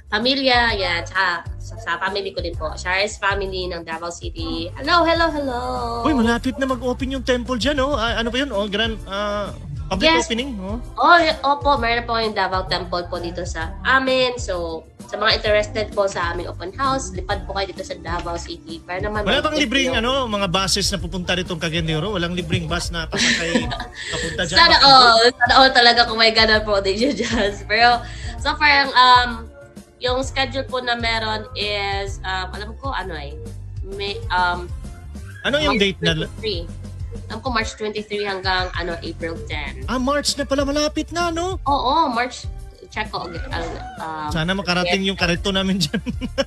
pamilya, yan, tsaka sa family ko din po, Shares family ng Davao City. Hello. Uy, malapit na mag-open yung temple dyan, oh. Ano ba yun? Grand public opening, oh. Opo, meron po yung Davao Temple po dito sa amin. So, sa mga interested po sa aming open house, lipad po kayo dito sa Davao City. Para naman wala bang libreng mga buses na pupunta ritong Cagayan Walang libreng bus na pasakay papunta dyan? Sana all talaga kung may ganun po, DJ Jazz. Pero, so far, yung schedule po na meron is, alam ko may, ano yung date na? Alam ko March 23 hanggang April 10. March na pala, malapit na, no? Oo, March. Check ko. Sana makarating yung karito namin dyan.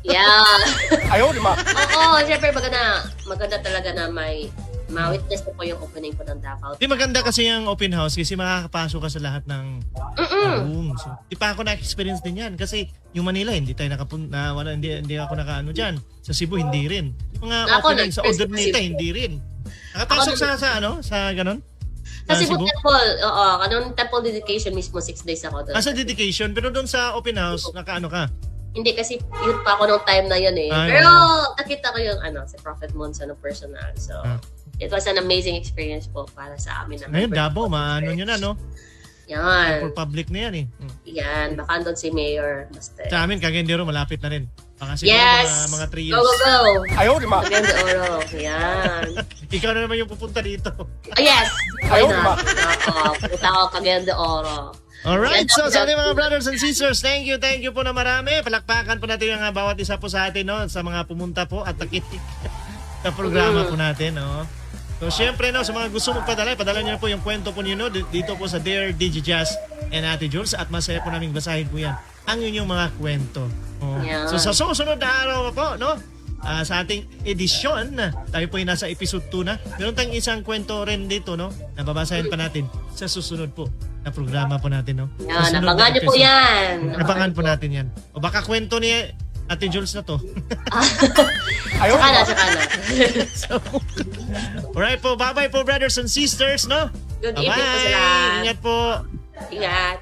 Yeah. Oo, syempre maganda talaga na may ma-witness mo po yung opening po ng Davao. Di maganda kasi yung open house kasi makakapasok ka sa lahat ng rooms. So, di pa ako na-experience din yan kasi yung Manila hindi tayo hindi ako nakaano dyan. Sa Cebu hindi rin. Yung mga opening sa Odernita hindi rin. Nakapasok sa ganon? Sa Cebu Temple, kanong temple dedication mismo 6 days ako doon. Sa dedication, pero doon sa open house, nakaano ka? Hindi kasi youth pa ako nung time na yun eh. Ay, Pero nakita ko yung si Prophet Monza no personal. So, it was an amazing experience po para sa amin. Ngayon, Davao, maano nyo na, no? Yan. For public na yan eh. Yan. Baka andun si Mayor. Basta. Sa amin, Cagayan malapit na rin. Baka siguro Yes! mga 3 Go, years. go, go! Ayaw, di ba? Cagayan de Oro. Yan. Ikaw na naman yung pupunta dito. Yes! Why not? Oo. Punta ako Cagayan de Oro. Alright, so Ganda po sa ating dyan. mga brothers and sisters, thank you po na marami. Palakpakan po natin yung bawat isa po sa atin, no? Sa mga pumunta po at nakikinig sa programa po natin, no? So, syempre, no, sa mga gusto magpadala, padala nyo na po yung kwento po nyo, no? Dito po sa Dear DJ Jazz and Ate Jules at masaya po naming basahin po yan ang inyong mga kwento. Oh. Yan. So, sa susunod na araw po, no? Sa ating edisyon, tayo po ay nasa episode 2 na. Meron tayong isang kwento rin dito, no? Nababasahin pa natin sa susunod po na programa po natin, no? Yan. Susunod na Abangan niyo po episode. yan. Abangan po natin yan. O baka kwento ni Ate Jules na to. Saka na, saka na. So, alright po, bye-bye po brothers and sisters, no? Good evening po sa Bye-bye! lahat. Ingat po! Ingat.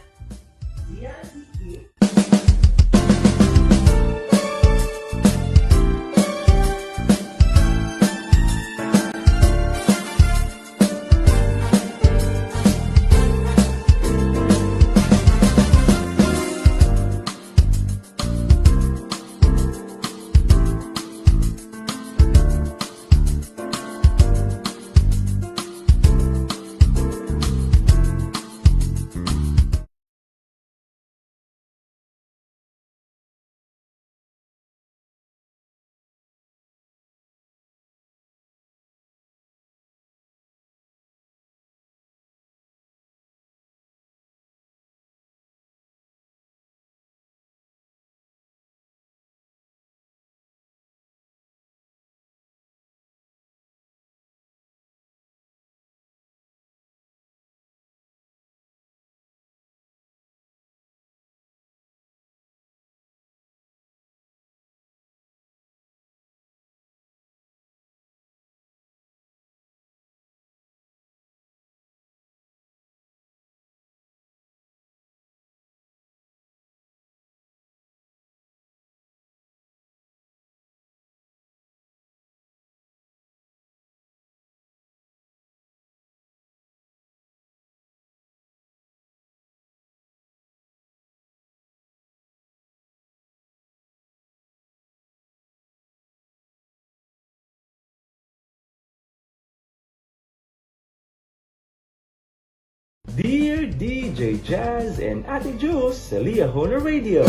Dear DJ Jazz and Ate Jules sa Leah Honor Radio.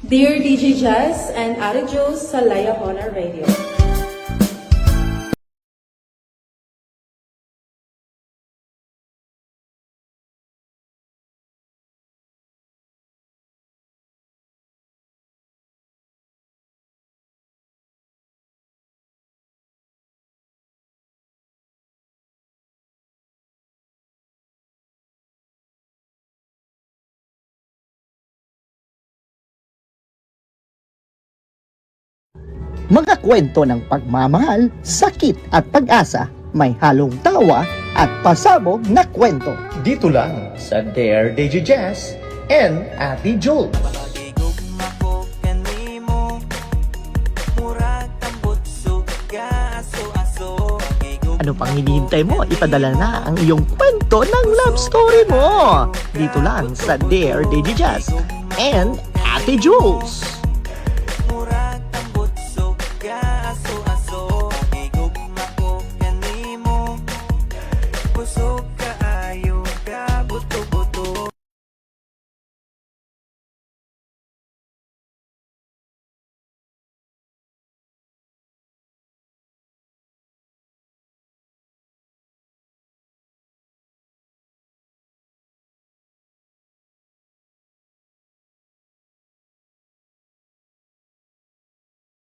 Dear DJ Jazz and Ate Jules sa Leah Honor Radio. Mga kwento ng pagmamahal, sakit at pag-asa, may halong tawa at pasabog na kwento. Dito lang sa Dear DJ Jazz and Ate Jules. Ano pang hinihintay mo? Ipadala na ang iyong kwento ng love story mo. Dito lang sa Dear DJ Jazz and Ate Jules.